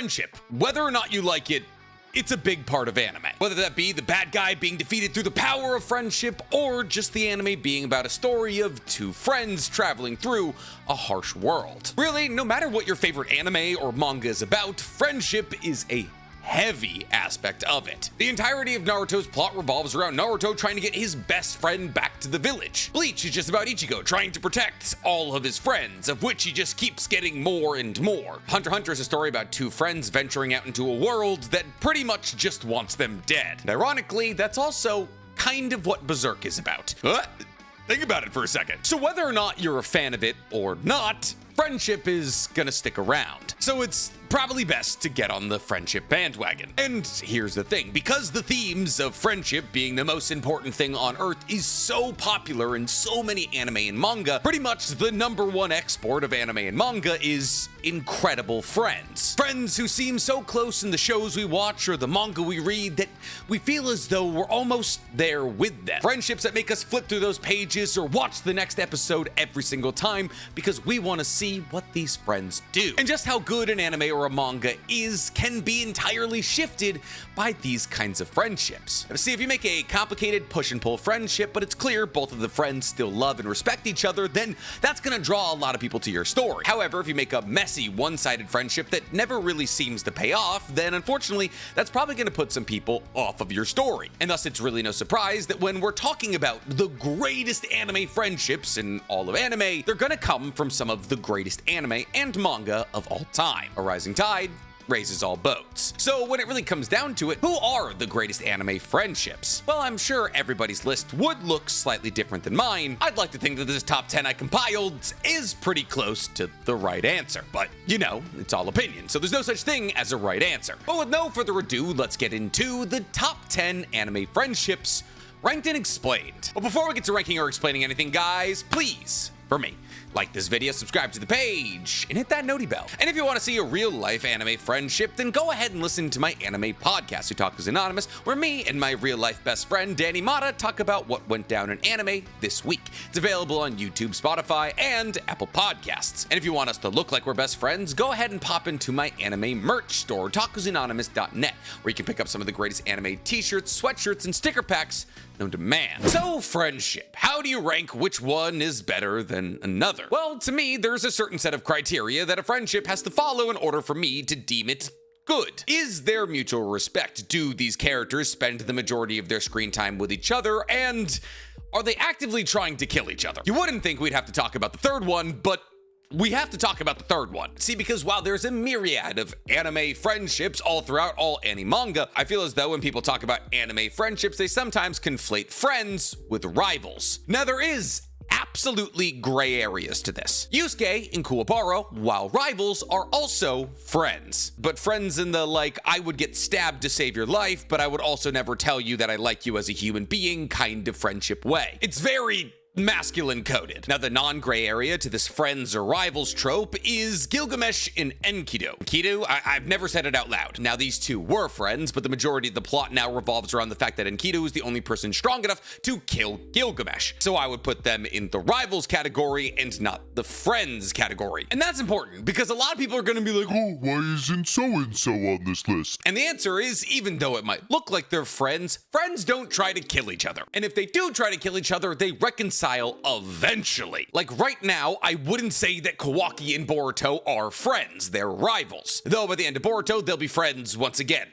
Friendship, whether or not you like it, it's a big part of anime. Whether that be the bad guy being defeated through the power of friendship, or just the anime being about a story of two friends traveling through a harsh world. Really, no matter what your favorite anime or manga is about, friendship is a heavy aspect of it. The entirety of Naruto's plot revolves around Naruto trying to get his best friend back to the village. Bleach is just about Ichigo trying to protect all of his friends, of which he just keeps getting more and more. Hunter x Hunter is a story about two friends venturing out into a world that pretty much just wants them dead. And ironically, that's also kind of what Berserk is about. Think about it for a second. So whether or not you're a fan of it or not, friendship is gonna stick around. So it's probably best to get on the friendship bandwagon. And here's the thing, because the themes of friendship being the most important thing on Earth is so popular in so many anime and manga, pretty much the #1 export of anime and manga is incredible friends. Friends who seem so close in the shows we watch or the manga we read that we feel as though we're almost there with them. Friendships that make us flip through those pages or watch the next episode every single time because we want to see what these friends do. And just how good an anime or a manga is can be entirely shifted by these kinds of friendships. See, if you make a complicated push and pull friendship, but it's clear both of the friends still love and respect each other, then that's gonna draw a lot of people to your story. However, if you make a messy, one-sided friendship that never really seems to pay off, then unfortunately, that's probably gonna put some people off of your story. And thus, it's really no surprise that when we're talking about the greatest anime friendships in all of anime, they're gonna come from some of the greatest anime and manga of all time. A rising tide raises all boats. So when it really comes down to it, who are the greatest anime friendships? Well, I'm sure everybody's list would look slightly different than mine. I'd like to think that this top 10 I compiled is pretty close to the right answer, but you know, it's all opinion, so there's no such thing as a right answer. But with no further ado, let's get into the top 10 anime friendships ranked and explained. But before we get to ranking or explaining anything, guys, please, for me, like this video, subscribe to the page, and hit that noti bell. And if you want to see a real-life anime friendship, then go ahead and listen to my anime podcast, Who Talk is Anonymous, where me and my real-life best friend, Danny Mata, talk about what went down in anime this week. It's available on YouTube, Spotify, and Apple Podcasts. And if you want us to look like we're best friends, go ahead and pop into my anime merch store, takusanonymous.net, where you can pick up some of the greatest anime t-shirts, sweatshirts, and sticker packs known to man. So, friendship. How do you rank which one is better than another? Well, to me, there's a certain set of criteria that a friendship has to follow in order for me to deem it good. Is there mutual respect? Do these characters spend the majority of their screen time with each other? And are they actively trying to kill each other? You wouldn't think we'd have to talk about the third one, but we have to talk about the third one. See, because while there's a myriad of anime friendships all throughout all anime manga, I feel as though when people talk about anime friendships, they sometimes conflate friends with rivals. Now, there is absolutely gray areas to this. Yusuke and Kuwabara, while rivals, are also friends. But friends in the, like, I would get stabbed to save your life, but I would also never tell you that I like you as a human being kind of friendship way. It's very masculine coded. Now, the non-gray area to this friends or rivals trope is Gilgamesh and Enkidu. Enkidu, I've never said it out loud. Now, these two were friends, but the majority of the plot now revolves around the fact that Enkidu is the only person strong enough to kill Gilgamesh. So I would put them in the rivals category and not the friends category. And that's important because a lot of people are going to be like, oh, why isn't so-and-so on this list? And the answer is, even though it might look like they're friends, friends don't try to kill each other. And if they do try to kill each other, they reconcile eventually. Like right now, I wouldn't say that Kawaki and Boruto are friends. They're rivals. Though by the end of Boruto, they'll be friends once again.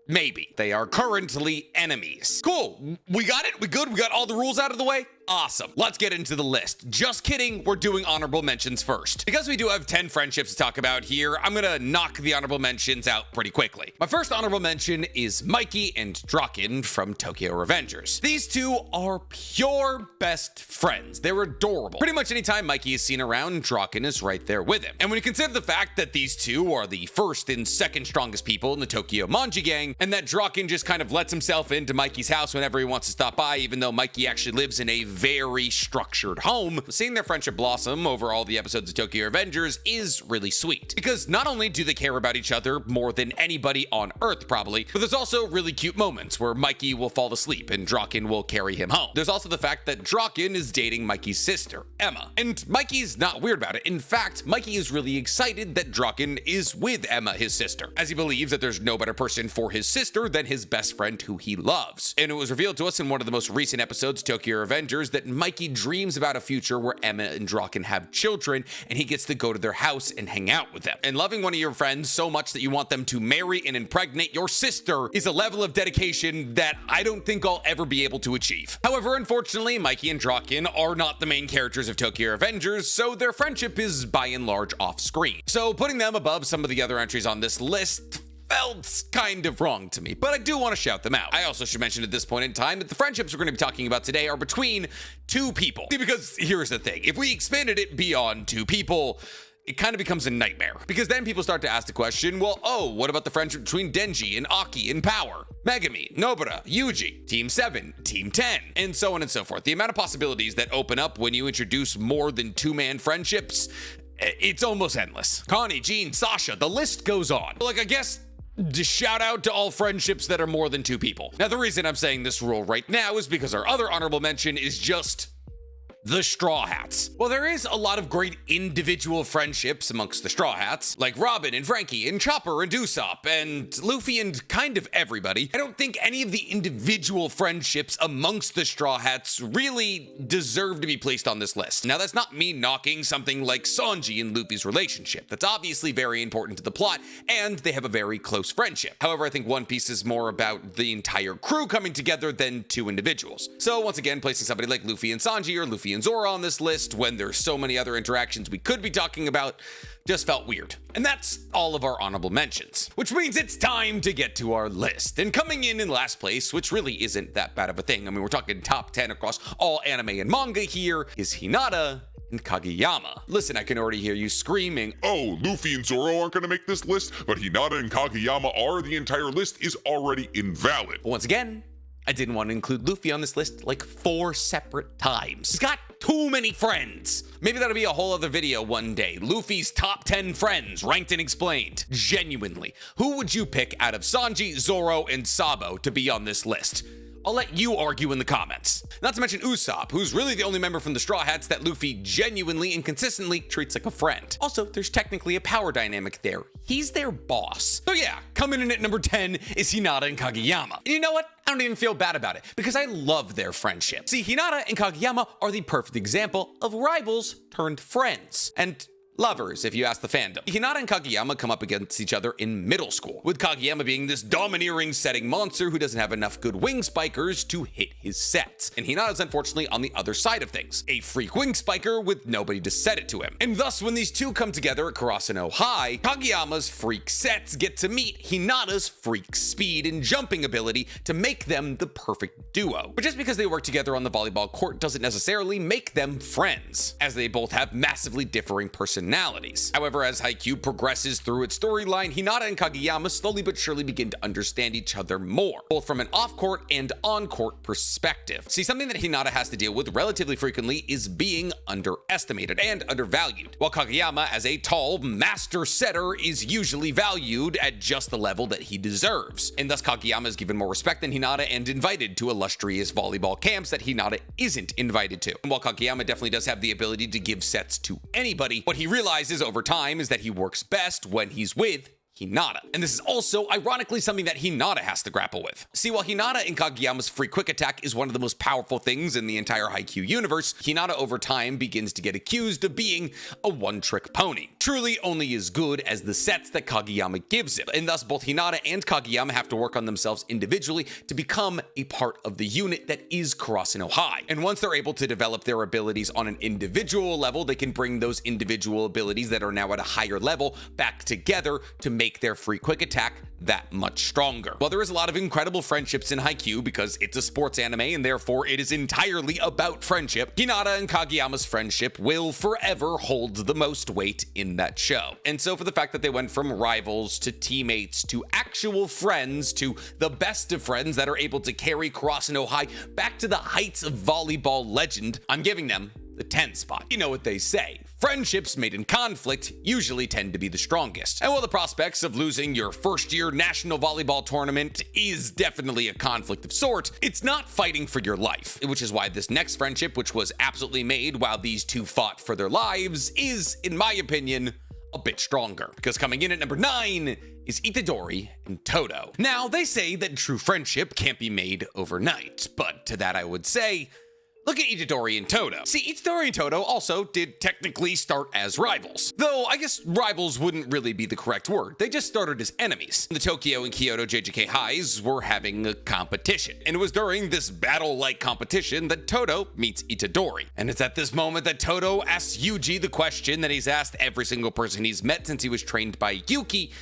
Maybe. They are currently enemies. Cool. We got it? We good? We got all the rules out of the way? Awesome. Let's get into the list. Just kidding, we're doing honorable mentions first. Because we do have 10 friendships to talk about here, I'm gonna knock the honorable mentions out pretty quickly. My first honorable mention is Mikey and Draken from Tokyo Revengers. These two are pure best friends. They're adorable. Pretty much anytime Mikey is seen around, Draken is right there with him. And when you consider the fact that these two are the first and second strongest people in the Tokyo Manji gang, and that Draken just kind of lets himself into Mikey's house whenever he wants to stop by, even though Mikey actually lives in a very structured home, seeing their friendship blossom over all the episodes of Tokyo Revengers is really sweet. Because not only do they care about each other more than anybody on Earth probably, but there's also really cute moments where Mikey will fall asleep and Draken will carry him home. There's also the fact that Draken is dating Mikey's sister, Emma. And Mikey's not weird about it. In fact, Mikey is really excited that Draken is with Emma, his sister, as he believes that there's no better person for his sister than his best friend who he loves. And it was revealed to us in one of the most recent episodes of Tokyo Revengers that Mikey dreams about a future where Emma and Draken have children and he gets to go to their house and hang out with them. And loving one of your friends so much that you want them to marry and impregnate your sister is a level of dedication that I don't think I'll ever be able to achieve. However, unfortunately, Mikey and Draken are not the main characters of Tokyo Revengers, so their friendship is by and large off screen. So putting them above some of the other entries on this list felt kind of wrong to me, but I do want to shout them out. I also should mention at this point in time that the friendships we're going to be talking about today are between two people. See, because here's the thing, if we expanded it beyond two people, it kind of becomes a nightmare. Because then people start to ask the question, well, oh, what about the friendship between Denji and Aki in Power? Megami, Nobara, Yuji, Team 7, Team 10, and so on and so forth. The amount of possibilities that open up when you introduce more than two-man friendships, it's almost endless. Connie, Jean, Sasha, the list goes on. Like, I guess just shout out to all friendships that are more than two people. Now, the reason I'm saying this rule right now is because our other honorable mention is just the Straw Hats. Well, there is a lot of great individual friendships amongst the Straw Hats, like Robin and Frankie and Chopper and Usopp and Luffy and kind of everybody. I don't think any of the individual friendships amongst the Straw Hats really deserve to be placed on this list. Now, that's not me knocking something like Sanji and Luffy's relationship. That's obviously very important to the plot, and they have a very close friendship. However, I think One Piece is more about the entire crew coming together than two individuals. So once again, placing somebody like Luffy and Sanji or Luffy and Zoro on this list when there's so many other interactions we could be talking about just felt weird. And that's all of our honorable mentions, which means it's time to get to our list. And coming in last place, which really isn't that bad of a thing, I mean, we're talking top 10 across all anime and manga here, is Hinata and Kageyama. Listen, I can already hear you screaming, Oh, Luffy and Zoro aren't gonna make this list, but Hinata and Kageyama are. The entire list is already invalid. But once again, I didn't want to include Luffy on this list like 4 separate times. He's got too many friends. Maybe that'll be a whole other video one day. Luffy's top 10 friends, ranked and explained. Genuinely, who would you pick out of Sanji, Zoro, and Sabo to be on this list? I'll let you argue in the comments. Not to mention Usopp, who's really the only member from the Straw Hats that Luffy genuinely and consistently treats like a friend. Also, there's technically a power dynamic there. He's their boss. So yeah, coming in at number 10 is Hinata and Kageyama. And you know what? I don't even feel bad about it, because I love their friendship. See, Hinata and Kageyama are the perfect example of rivals turned friends. And lovers, if you ask the fandom. Hinata and Kageyama come up against each other in middle school, with Kageyama being this domineering setting monster who doesn't have enough good wing spikers to hit his sets. And Hinata's unfortunately on the other side of things, a freak wing spiker with nobody to set it to him. And thus, when these two come together at Karasuno High, Kageyama's freak sets get to meet Hinata's freak speed and jumping ability to make them the perfect duo. But just because they work together on the volleyball court doesn't necessarily make them friends, as they both have massively differing personalities. However, as Haikyuu progresses through its storyline, Hinata and Kageyama slowly but surely begin to understand each other more, both from an off-court and on-court perspective. See, something that Hinata has to deal with relatively frequently is being underestimated and undervalued, while Kageyama, as a tall master setter, is usually valued at just the level that he deserves. And thus Kageyama is given more respect than Hinata and invited to illustrious volleyball camps that Hinata isn't invited to. And while Kageyama definitely does have the ability to give sets to anybody, what he realizes over time is that he works best when he's with Hinata. And this is also, ironically, something that Hinata has to grapple with. See, while Hinata and Kageyama's free quick attack is one of the most powerful things in the entire Haikyuu universe, Hinata over time begins to get accused of being a one-trick pony, truly only as good as the sets that Kageyama gives him. And thus, both Hinata and Kageyama have to work on themselves individually to become a part of the unit that is Karasuno High. And once they're able to develop their abilities on an individual level, they can bring those individual abilities that are now at a higher level back together to make make their free quick attack that much stronger. While there is a lot of incredible friendships in Haikyuu because it's a sports anime and therefore it is entirely about friendship, Hinata and Kageyama's friendship will forever hold the most weight in that show. And so for the fact that they went from rivals to teammates to actual friends to the best of friends that are able to carry Kurosano High back to the heights of volleyball legend, I'm giving them the 10 spot. You know what they say, friendships made in conflict usually tend to be the strongest. And while the prospects of losing your first year national volleyball tournament is definitely a conflict of sort, it's not fighting for your life, which is why this next friendship, which was absolutely made while these two fought for their lives, is, in my opinion, a bit stronger. Because coming in at number 9 is Itadori and Todo. Now, they say that true friendship can't be made overnight, but to that I would say, look at Itadori and Todo. See, Itadori and Todo also did technically start as rivals. Though, I guess rivals wouldn't really be the correct word. They just started as enemies. The Tokyo and Kyoto JJK Highs were having a competition. And it was during this battle-like competition that Todo meets Itadori. And it's at this moment that Todo asks Yuji the question that he's asked every single person he's met since he was trained by Yuki: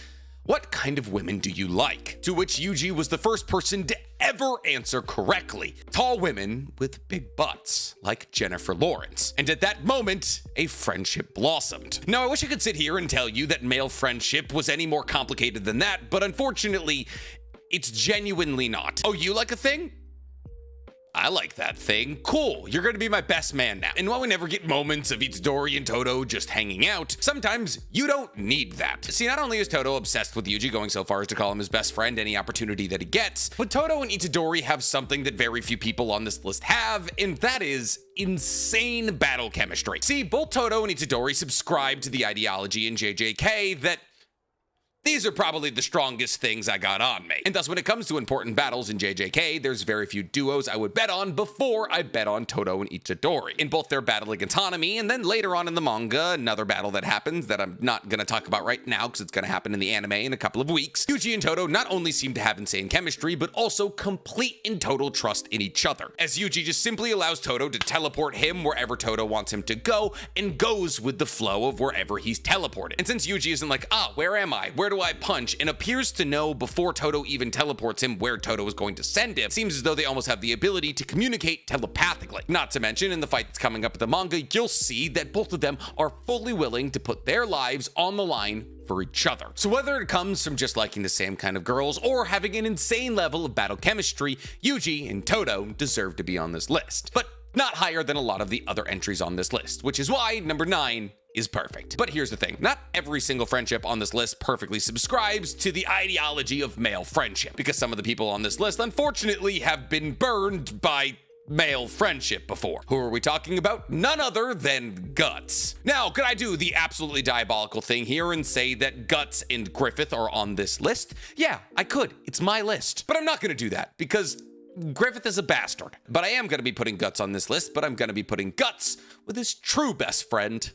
what kind of women do you like? To which Yuji was the first person to ever answer correctly. Tall women with big butts, like Jennifer Lawrence. And at that moment, a friendship blossomed. Now, I wish I could sit here and tell you that male friendship was any more complicated than that, but unfortunately, it's genuinely not. Oh, you like a thing? I like that thing. Cool, you're gonna be my best man now. And while we never get moments of Itadori and Todo just hanging out, sometimes you don't need that. See, not only is Todo obsessed with Yuji, going so far as to call him his best friend any opportunity that he gets, but Todo and Itadori have something that very few people on this list have, and that is insane battle chemistry. See, both Todo and Itadori subscribe to the ideology in JJK that these are probably the strongest things I got on me. And thus, when it comes to important battles in JJK, there's very few duos I would bet on before I bet on Todo and Itadori. In both their battle against Hanami, and then later on in the manga, another battle that happens that I'm not gonna talk about right now because it's gonna happen in the anime in a couple of weeks, Yuji and Todo not only seem to have insane chemistry, but also complete and total trust in each other, as Yuji just simply allows Todo to teleport him wherever Todo wants him to go, and goes with the flow of wherever he's teleported. And since Yuji isn't like, where am I? Where do I punch? And appears to know before Todo even teleports him where Todo is going to send him, seems as though they almost have the ability to communicate telepathically. Not to mention, in the fight that's coming up in the manga, you'll see that both of them are fully willing to put their lives on the line for each other. So whether it comes from just liking the same kind of girls or having an insane level of battle chemistry, Yuji and Todo deserve to be on this list, but not higher than a lot of the other entries on this list, which is why number 9 is perfect. But here's the thing, not every single friendship on this list perfectly subscribes to the ideology of male friendship, because some of the people on this list unfortunately have been burned by male friendship before. Who are we talking about? None other than Guts. Now, could I do the absolutely diabolical thing here and say that Guts and Griffith are on this list? Yeah, I could. It's my list. But I'm not gonna do that because Griffith is a bastard. But I am gonna be putting Guts on this list, but I'm gonna be putting Guts with his true best friend,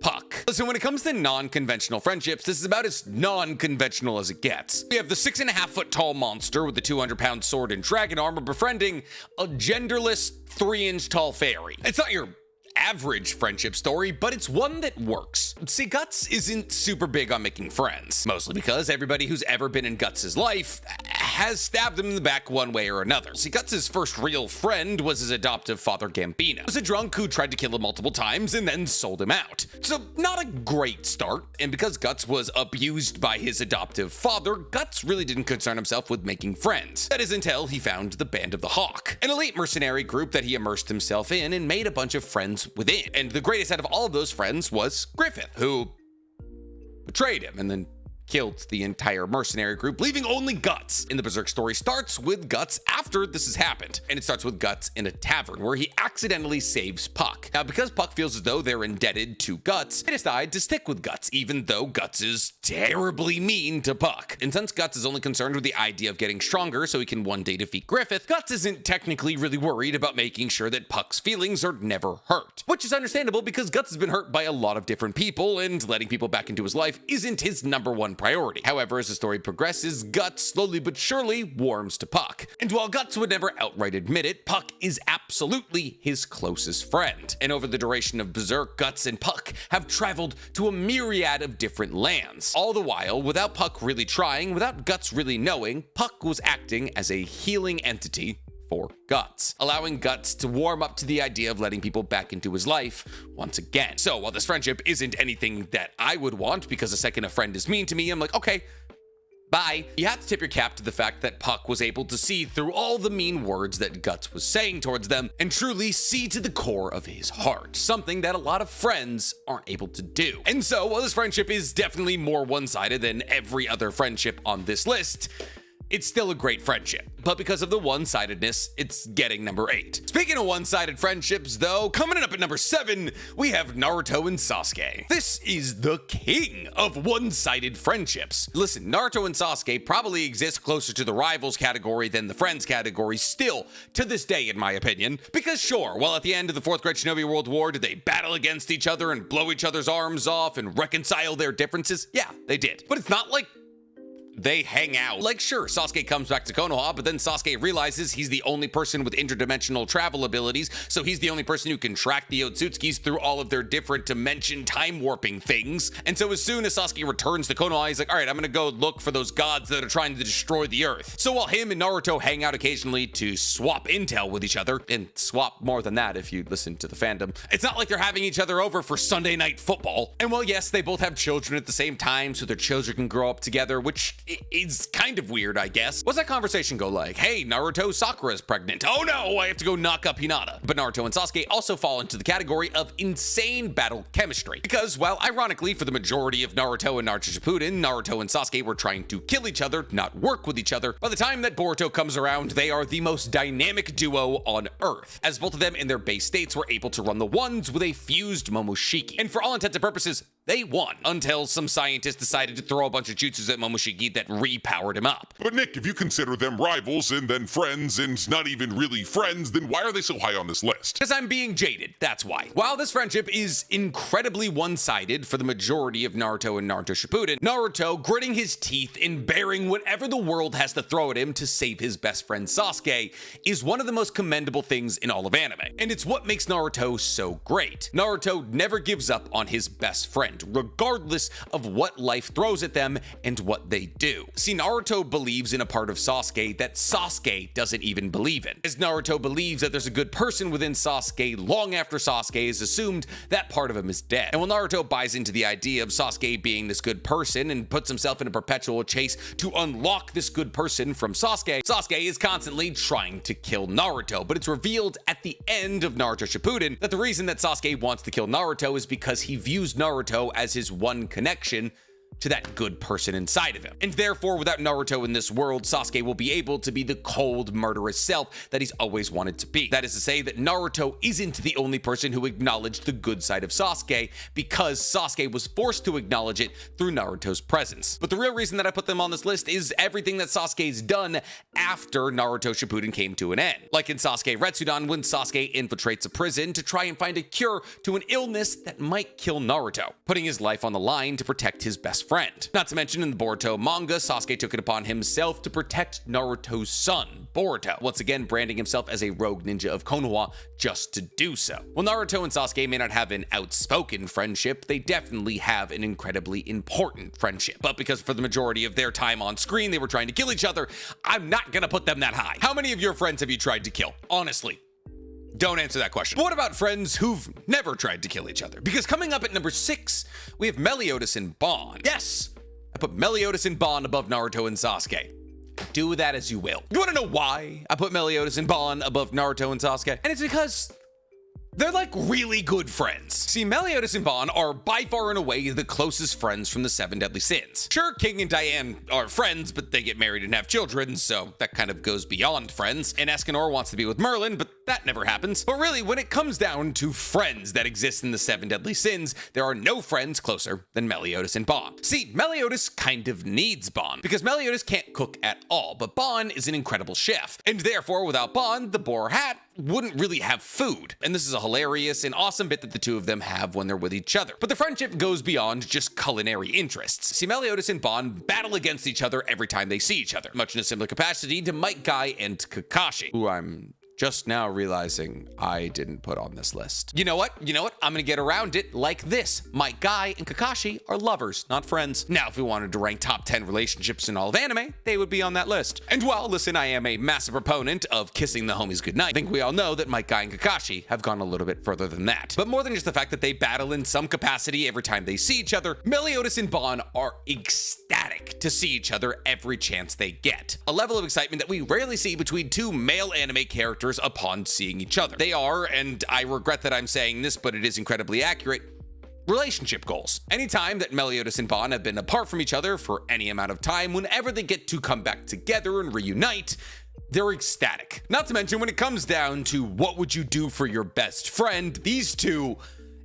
Puck. So when it comes to non-conventional friendships, this is about as non-conventional as it gets. We have the 6.5-foot tall monster with the 200-pound sword and dragon armor befriending a genderless 3-inch tall fairy. It's not your average friendship story, but it's one that works. See, Guts isn't super big on making friends, mostly because everybody who's ever been in Guts' life has stabbed him in the back one way or another. See, Guts' first real friend was his adoptive father, Gambino. He was a drunk who tried to kill him multiple times and then sold him out. So not a great start, and because Guts was abused by his adoptive father, Guts really didn't concern himself with making friends. That is until he found the Band of the Hawk, an elite mercenary group that he immersed himself in and made a bunch of friends within. And the greatest out of all of those friends was Griffith, who betrayed him and then killed the entire mercenary group, leaving only Guts. And the Berserk story starts with Guts after this has happened. And it starts with Guts in a tavern where he accidentally saves Puck. Now, because Puck feels as though they're indebted to Guts, they decide to stick with Guts, even though Guts is terribly mean to Puck. And since Guts is only concerned with the idea of getting stronger so he can one day defeat Griffith, Guts isn't technically really worried about making sure that Puck's feelings are never hurt. Which is understandable because Guts has been hurt by a lot of different people, and letting people back into his life isn't his #1 priority. However, as the story progresses, Guts slowly but surely warms to Puck. And while Guts would never outright admit it, Puck is absolutely his closest friend. And over the duration of Berserk, Guts and Puck have traveled to a myriad of different lands. All the while, without Puck really trying, without Guts really knowing, Puck was acting as a healing entity for Guts, allowing Guts to warm up to the idea of letting people back into his life once again. So while this friendship isn't anything that I would want, because the second a friend is mean to me, I'm like, okay, bye. You have to tip your cap to the fact that Puck was able to see through all the mean words that Guts was saying towards them and truly see to the core of his heart, something that a lot of friends aren't able to do. And so while this friendship is definitely more one-sided than every other friendship on this list, it's still a great friendship, but because of the one-sidedness, it's getting number 8. Speaking of one-sided friendships, though, coming up at number 7, we have Naruto and Sasuke. This is the king of one-sided friendships. Listen, Naruto and Sasuke probably exist closer to the rivals category than the friends category still, to this day, in my opinion. Because sure, while at the end of the 4th Great Shinobi World War, did they battle against each other and blow each other's arms off and reconcile their differences? Yeah, they did. But it's not like they hang out. Like, sure, Sasuke comes back to Konoha, but then Sasuke realizes he's the only person with interdimensional travel abilities, so he's the only person who can track the Otsutskis through all of their different dimension time warping things. And so as soon as Sasuke returns to Konoha, he's like, all right, I'm gonna go look for those gods that are trying to destroy the Earth. So while him and Naruto hang out occasionally to swap intel with each other, and swap more than that if you listen to the fandom, it's not like they're having each other over for Sunday night football. And while yes, they both have children at the same time, so their children can grow up together, which is kind of weird, I guess. What's that conversation go like? Hey, Naruto, Sakura's pregnant. Oh no, I have to go knock up Hinata. But Naruto and Sasuke also fall into the category of insane battle chemistry. Because, well, ironically, for the majority of Naruto and Naruto Shippuden, Naruto and Sasuke were trying to kill each other, not work with each other. By the time that Boruto comes around, they are the most dynamic duo on Earth, as both of them in their base states were able to run the ones with a fused Momoshiki. And for all intents and purposes, they won, until some scientists decided to throw a bunch of jutsus at Momoshiki that repowered him up. But Nick, if you consider them rivals and then friends and not even really friends, then why are they so high on this list? Because I'm being jaded, that's why. While this friendship is incredibly one-sided for the majority of Naruto and Naruto Shippuden, Naruto gritting his teeth and bearing whatever the world has to throw at him to save his best friend Sasuke is one of the most commendable things in all of anime. And it's what makes Naruto so great. Naruto never gives up on his best friend, regardless of what life throws at them and what they do. See, Naruto believes in a part of Sasuke that Sasuke doesn't even believe in, as Naruto believes that there's a good person within Sasuke long after Sasuke is assumed that part of him is dead. And while Naruto buys into the idea of Sasuke being this good person and puts himself in a perpetual chase to unlock this good person from Sasuke, Sasuke is constantly trying to kill Naruto. But it's revealed at the end of Naruto Shippuden that the reason that Sasuke wants to kill Naruto is because he views Naruto as his one connection to that good person inside of him. And therefore, without Naruto in this world, Sasuke will be able to be the cold, murderous self that he's always wanted to be. That is to say that Naruto isn't the only person who acknowledged the good side of Sasuke, because Sasuke was forced to acknowledge it through Naruto's presence. But the real reason that I put them on this list is everything that Sasuke's done after Naruto Shippuden came to an end. Like in Sasuke Retsudan, when Sasuke infiltrates a prison to try and find a cure to an illness that might kill Naruto, putting his life on the line to protect his best friend. Not to mention in the Boruto manga, Sasuke took it upon himself to protect Naruto's son, Boruto, once again branding himself as a rogue ninja of Konoha just to do so. While Naruto and Sasuke may not have an outspoken friendship, they definitely have an incredibly important friendship. But because for the majority of their time on screen they were trying to kill each other, I'm not gonna put them that high. How many of your friends have you tried to kill? Honestly. Don't answer that question. But what about friends who've never tried to kill each other? Because coming up at number 6, we have Meliodas and Ban. Yes, I put Meliodas and Ban above Naruto and Sasuke. Do with that as you will. You wanna know why I put Meliodas and Ban above Naruto and Sasuke? And it's because they're like really good friends. See, Meliodas and Ban are by far and away the closest friends from the 7 Deadly Sins. Sure, King and Diane are friends, but they get married and have children, so that kind of goes beyond friends. And Escanor wants to be with Merlin, but that never happens. But really, when it comes down to friends that exist in the 7 Deadly Sins, there are no friends closer than Meliodas and Ban. See, Meliodas kind of needs Ban, because Meliodas can't cook at all, but Ban is an incredible chef. And therefore, without Ban, the boar hat wouldn't really have food. And this is a hilarious and awesome bit that the two of them have when they're with each other. But the friendship goes beyond just culinary interests. See, Meliodas and Bon battle against each other every time they see each other, much in a similar capacity to Might Guy and Kakashi, who I'm just now realizing I didn't put on this list. You know what? I'm gonna get around it like this. Might Guy and Kakashi are lovers, not friends. Now, if we wanted to rank top 10 relationships in all of anime, they would be on that list. And while, listen, I am a massive proponent of kissing the homies goodnight, I think we all know that Might Guy and Kakashi have gone a little bit further than that. But more than just the fact that they battle in some capacity every time they see each other, Meliodas and Bon are ecstatic to see each other every chance they get. A level of excitement that we rarely see between two male anime characters upon seeing each other. They are, and I regret that I'm saying this, but it is incredibly accurate, relationship goals. Anytime that Meliodas and Bon have been apart from each other for any amount of time, whenever they get to come back together and reunite, they're ecstatic. Not to mention, when it comes down to what would you do for your best friend, these two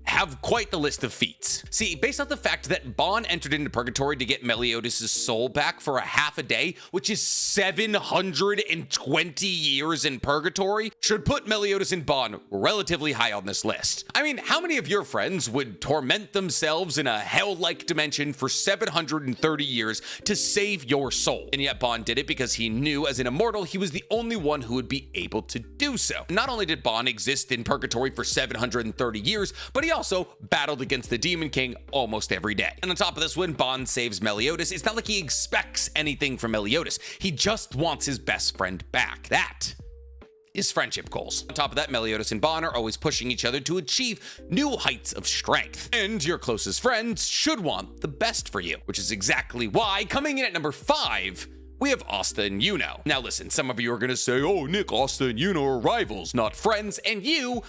have quite the list of feats. See, based off the fact that Bon entered into purgatory to get Meliodas' soul back for a half a day, which is 720 years in purgatory, should put Meliodas and Bon relatively high on this list. I mean, how many of your friends would torment themselves in a hell-like dimension for 730 years to save your soul? And yet Bon did it because he knew as an immortal he was the only one who would be able to do so. Not only did Bon exist in purgatory for 730 years, but he also battled against the Demon King almost every day. And on top of this, when Bon saves Meliodas, it's not like he expects anything from Meliodas. He just wants his best friend back. That is friendship goals. On top of that, Meliodas and Bon are always pushing each other to achieve new heights of strength. And your closest friends should want the best for you, which is exactly why, coming in at number 5, we have Asta and Yuno. Now listen, some of you are gonna say, oh Nick, Asta and Yuno are rivals, not friends, and you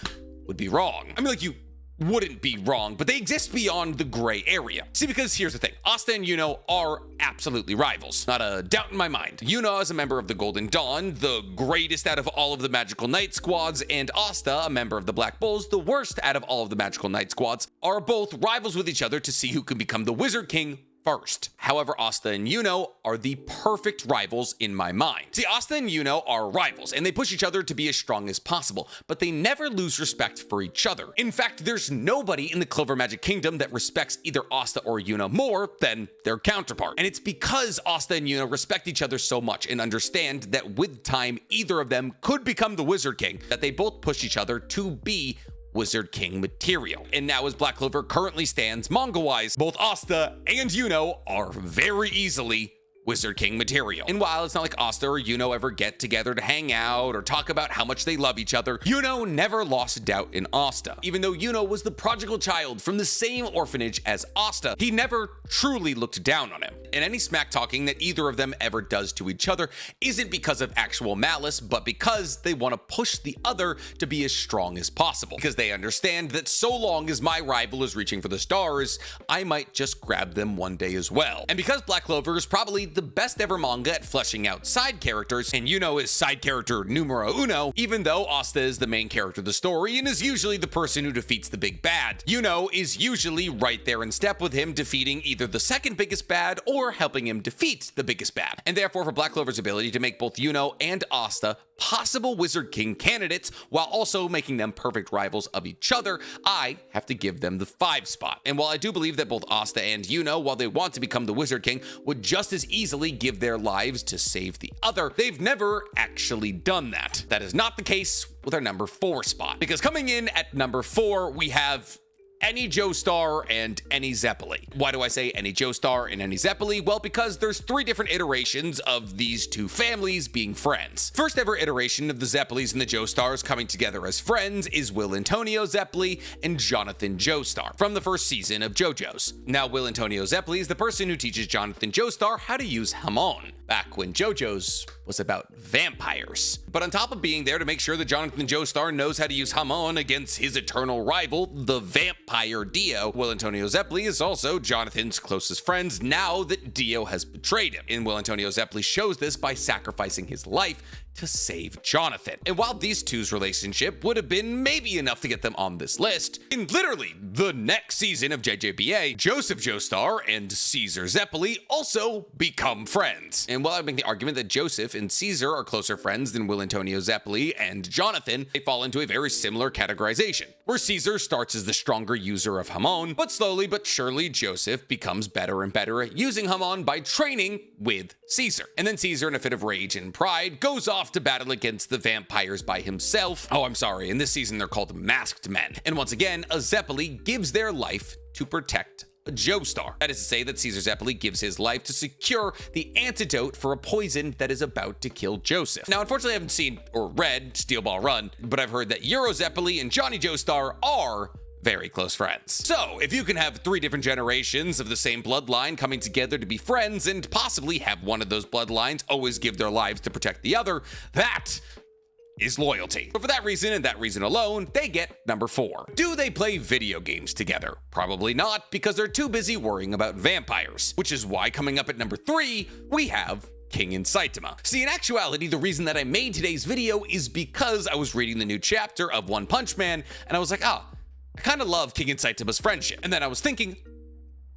would be wrong. I mean, like, you wouldn't be wrong, but they exist beyond the gray area. See, because here's the thing, Asta and Yuno are absolutely rivals, not a doubt in my mind. Yuno is a member of the Golden Dawn, the greatest out of all of the Magical Knight squads, and Asta, a member of the Black Bulls, the worst out of all of the Magical Knight squads, are both rivals with each other to see who can become the Wizard King first. However, Asta and Yuno are the perfect rivals in my mind. See, Asta and Yuno are rivals, and they push each other to be as strong as possible, but they never lose respect for each other. In fact, there's nobody in the Clover Magic Kingdom that respects either Asta or Yuno more than their counterpart. And it's because Asta and Yuno respect each other so much and understand that with time, either of them could become the Wizard King, that they both push each other to be Wizard King material. And now as Black Clover currently stands, manga-wise, both Asta and Yuno are very easily Wizard King material. And while it's not like Asta or Yuno ever get together to hang out or talk about how much they love each other, Yuno never lost doubt in Asta. Even though Yuno was the prodigal child from the same orphanage as Asta, he never truly looked down on him. And any smack talking that either of them ever does to each other isn't because of actual malice, but because they want to push the other to be as strong as possible. Because they understand that so long as my rival is reaching for the stars, I might just grab them one day as well. And because Black Clover is probably the best ever manga at fleshing out side characters, and Yuno is side character numero uno, even though Asta is the main character of the story and is usually the person who defeats the big bad, Yuno is usually right there in step with him, defeating either the second biggest bad or helping him defeat the biggest bad. And therefore, for Black Clover's ability to make both Yuno and Asta possible Wizard King candidates while also making them perfect rivals of each other, I have to give them the 5 spot. And while I do believe that both Asta and Yuno, while they want to become the Wizard King, would just as easily give their lives to save the other, they've never actually done that. That is not the case with our number 4 spot. Because coming in at number 4, we have any Joestar and any Zeppeli. Why do I say any Joestar and any Zeppeli? Well, because there's 3 different iterations of these two families being friends. First ever iteration of the Zeppelis and the Joestars coming together as friends is Will Antonio Zeppeli and Jonathan Joestar from the first season of JoJo's. Now, Will Antonio Zeppeli is the person who teaches Jonathan Joestar how to use Hamon, back when JoJo's was about vampires. But on top of being there to make sure that Jonathan Joestar knows how to use Hamon against his eternal rival, the vampire hire Dio. Will Antonio Zeppeli is also Jonathan's closest friend now that Dio has betrayed him. And Will Antonio Zeppeli shows this by sacrificing his life to save Jonathan. And while these two's relationship would have been maybe enough to get them on this list, in literally the next season of JJBA, Joseph Joestar and Caesar Zeppeli also become friends. And while I make the argument that Joseph and Caesar are closer friends than Will Antonio Zeppeli and Jonathan, they fall into a very similar categorization, where Caesar starts as the stronger user of Hamon, but slowly but surely Joseph becomes better and better at using Hamon by training with Caesar. And then Caesar, in a fit of rage and pride, goes off to battle against the vampires by himself. Oh, I'm sorry, in this season they're called masked men. And once again, a Zeppeli gives their life to protect a Joestar. That is to say that Caesar Zeppeli gives his life to secure the antidote for a poison that is about to kill Joseph. Now, unfortunately, I haven't seen or read Steel Ball Run, but I've heard that Euro Zeppeli and Johnny Joestar are very close friends. So, if you can have 3 different generations of the same bloodline coming together to be friends and possibly have one of those bloodlines always give their lives to protect the other, that is loyalty. But for that reason and that reason alone, they get number 4. Do they play video games together? Probably not, because they're too busy worrying about vampires, which is why coming up at number 3, we have King and Saitama. See, in actuality, the reason that I made today's video is because I was reading the new chapter of One Punch Man, and I was like, I kind of love King and Saitama's friendship. And then I was thinking,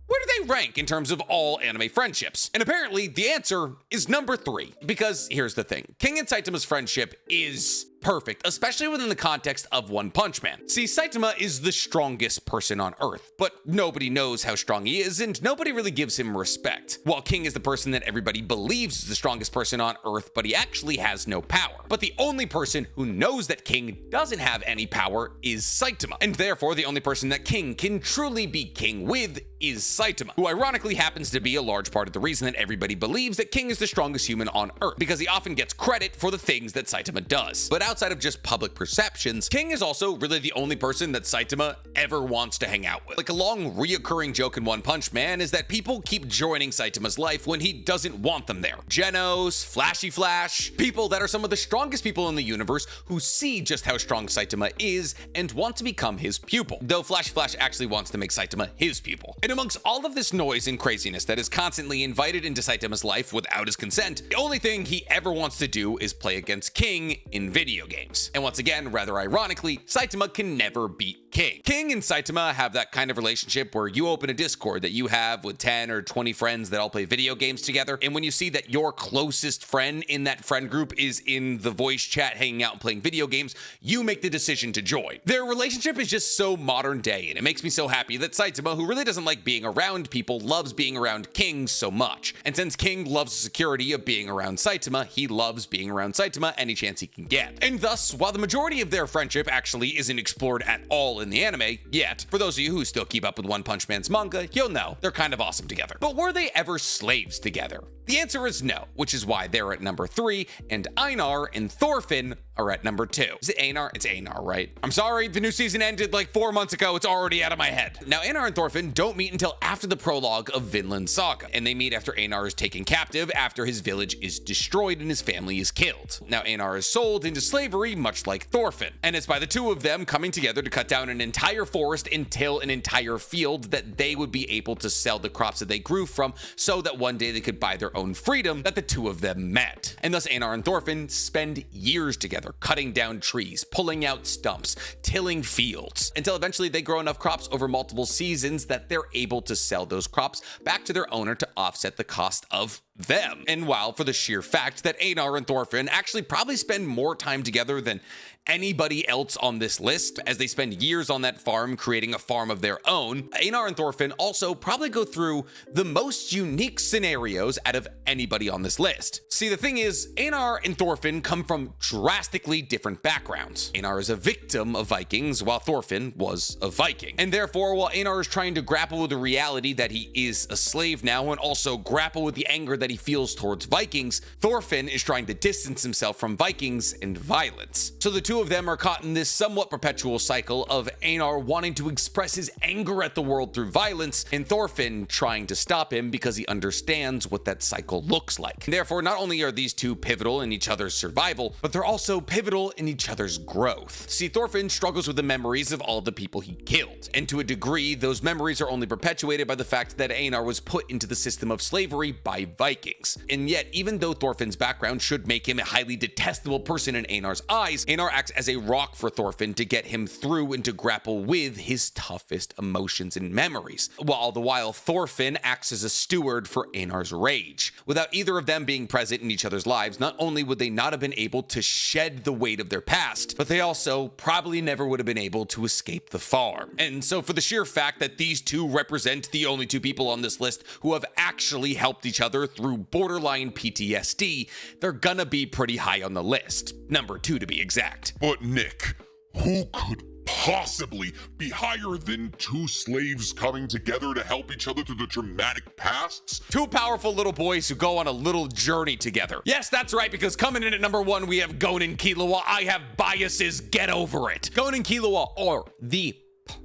where do they rank in terms of all anime friendships? And apparently the answer is number 3, because here's the thing. King and Saitama's friendship is perfect, especially within the context of One Punch Man. See, Saitama is the strongest person on Earth, but nobody knows how strong he is, and nobody really gives him respect. While King is the person that everybody believes is the strongest person on Earth, but he actually has no power. But the only person who knows that King doesn't have any power is Saitama, and therefore the only person that King can truly be king with is Saitama, who ironically happens to be a large part of the reason that everybody believes that King is the strongest human on Earth, because he often gets credit for the things that Saitama does. But outside of just public perceptions, King is also really the only person that Saitama ever wants to hang out with. Like, a long reoccurring joke in One Punch Man is that people keep joining Saitama's life when he doesn't want them there. Genos, Flashy Flash, people that are some of the strongest people in the universe who see just how strong Saitama is and want to become his pupil, though Flashy Flash actually wants to make Saitama his pupil. And amongst all of this noise and craziness that is constantly invited into Saitama's life without his consent, the only thing he ever wants to do is play against King in video games. And once again, rather ironically, Saitama can never beat King. King and Saitama have that kind of relationship where you open a Discord that you have with 10 or 20 friends that all play video games together, and when you see that your closest friend in that friend group is in the voice chat hanging out and playing video games, you make the decision to join. Their relationship is just so modern day, and it makes me so happy that Saitama, who really doesn't like being around people, loves being around King so much. And since King loves the security of being around Saitama, he loves being around Saitama any chance he can get. And thus, while the majority of their friendship actually isn't explored at all in the anime yet, for those of you who still keep up with One Punch Man's manga, you'll know they're kind of awesome together. But were they ever slaves together? The answer is no, which is why they're at number 3, and Einar and Thorfinn are at number 2. Is it Einar? It's Einar, right? I'm sorry, the new season ended like 4 months ago. It's already out of my head. Now, Einar and Thorfinn don't meet until after the prologue of Vinland Saga, and they meet after Einar is taken captive, after his village is destroyed and his family is killed. Now, Einar is sold into slavery, much like Thorfinn, and it's by the two of them coming together to cut down an entire forest and till an entire field that they would be able to sell the crops that they grew from, so that one day they could buy their own freedom, that the two of them met. And thus Einar and Thorfinn spend years together, cutting down trees, pulling out stumps, tilling fields, until eventually they grow enough crops over multiple seasons that they're able to sell those crops back to their owner to offset the cost of them. And while for the sheer fact that Einar and Thorfinn actually probably spend more time together than anybody else on this list, as they spend years on that farm creating a farm of their own, Einar and Thorfinn also probably go through the most unique scenarios out of anybody on this list. See, the thing is, Einar and Thorfinn come from drastically different backgrounds. Einar is a victim of Vikings, while Thorfinn was a Viking. And therefore, while Einar is trying to grapple with the reality that he is a slave now, and also grapple with the anger that he feels towards Vikings, Thorfinn is trying to distance himself from Vikings and violence. So the two two of them are caught in this somewhat perpetual cycle of Einar wanting to express his anger at the world through violence, and Thorfinn trying to stop him because he understands what that cycle looks like. And therefore, not only are these two pivotal in each other's survival, but they're also pivotal in each other's growth. See, Thorfinn struggles with the memories of all the people he killed, and to a degree, those memories are only perpetuated by the fact that Einar was put into the system of slavery by Vikings. And yet, even though Thorfinn's background should make him a highly detestable person in Einar's eyes, Einar acts as a rock for Thorfinn to get him through and to grapple with his toughest emotions and memories, while all the while Thorfinn acts as a steward for Einar's rage. Without either of them being present in each other's lives, not only would they not have been able to shed the weight of their past, but they also probably never would have been able to escape the farm. And so for the sheer fact that these two represent the only two people on this list who have actually helped each other through borderline PTSD, they're gonna be pretty high on the list. Number 2 to be exact. But Nick, who could possibly be higher than two slaves coming together to help each other through the traumatic pasts? Two powerful little boys who go on a little journey together. Yes, that's right, because coming in at number 1, we have Gon and Killua. I have biases, get over it. Gon and Killua are the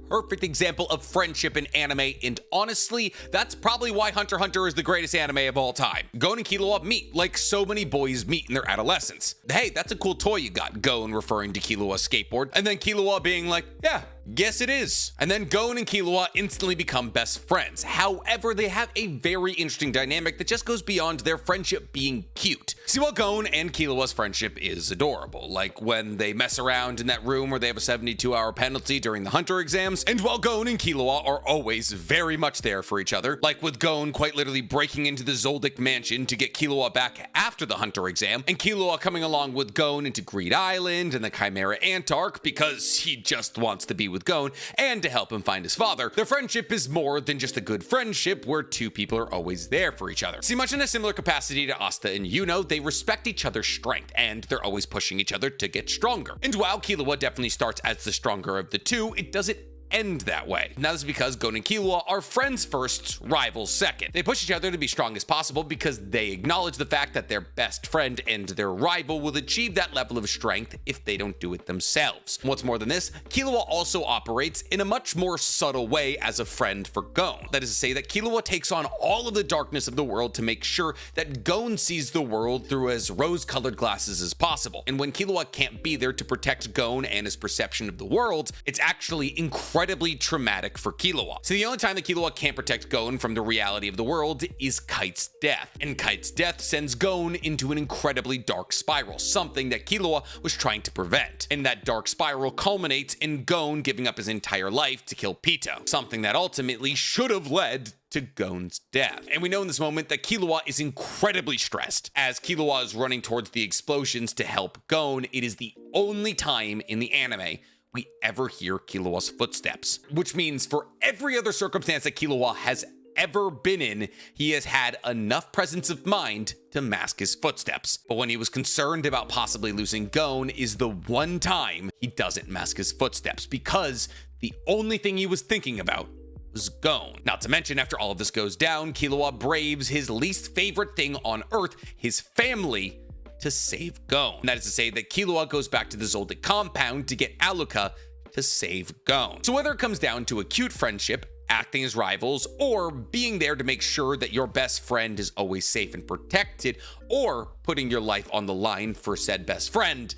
perfect example of friendship in anime, and honestly, that's probably why Hunter x Hunter is the greatest anime of all time. Gon and Killua meet like so many boys meet in their adolescence. Hey, that's a cool toy you got, Gon referring to Killua's skateboard, and then Killua being like, yeah, yes it is. And then Gon and Killua instantly become best friends. However, they have a very interesting dynamic that just goes beyond their friendship being cute. See, while Gon and Killua's friendship is adorable, like when they mess around in that room where they have a 72-hour penalty during the Hunter exams, and while Gon and Killua are always very much there for each other, like with Gon quite literally breaking into the Zoldyck mansion to get Killua back after the Hunter exam, and Killua coming along with Gon into Greed Island and the Chimera Antark because he just wants to be with Gon and to help him find his father. Their friendship is more than just a good friendship where two people are always there for each other. See, much in a similar capacity to Asta and Yuno, they respect each other's strength and they're always pushing each other to get stronger. And while Killua definitely starts as the stronger of the two, it doesn't end that way. Now this is because Gon and Killua are friends first, rivals second. They push each other to be strong as possible because they acknowledge the fact that their best friend and their rival will achieve that level of strength if they don't do it themselves. What's more than this, Killua also operates in a much more subtle way as a friend for Gon. That is to say that Killua takes on all of the darkness of the world to make sure that Gon sees the world through as rose-colored glasses as possible. And when Killua can't be there to protect Gon and his perception of the world, it's actually incredibly traumatic for Killua. So the only time that Killua can't protect Gon from the reality of the world is Kite's death. And Kite's death sends Gon into an incredibly dark spiral, something that Killua was trying to prevent. And that dark spiral culminates in Gon giving up his entire life to kill Pito, something that ultimately should have led to Gon's death. And we know in this moment that Killua is incredibly stressed. As Killua is running towards the explosions to help Gon, it is the only time in the anime we ever hear Killua's footsteps, which means for every other circumstance that Killua has ever been in, he has had enough presence of mind to mask his footsteps. But when he was concerned about possibly losing Gon is the one time he doesn't mask his footsteps, because the only thing he was thinking about was Gon. Not to mention, after all of this goes down, Killua braves his least favorite thing on Earth, his family, to save Gon. That is to say that Killua goes back to the Zoldyck compound to get Aluka to save Gon. So whether it comes down to a cute friendship, acting as rivals, or being there to make sure that your best friend is always safe and protected, or putting your life on the line for said best friend,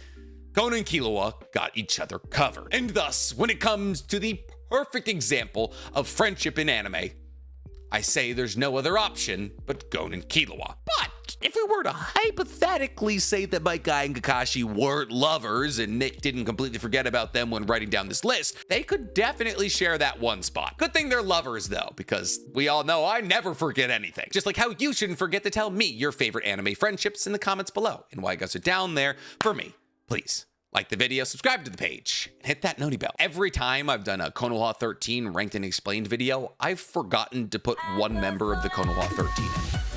Gon and Killua got each other covered. And thus, when it comes to the perfect example of friendship in anime, I say there's no other option but Gon and Killua. But if we were to hypothetically say that my guy and Kakashi weren't lovers and Nick didn't completely forget about them when writing down this list, they could definitely share that one spot. Good thing they're lovers though, because we all know I never forget anything. Just like how you shouldn't forget to tell me your favorite anime friendships in the comments below and why you guys are down there for me. Please like the video, subscribe to the page, and hit that noti bell. Every time I've done a Konoha 13 ranked and explained video, I've forgotten to put one member of the Konoha 13 in.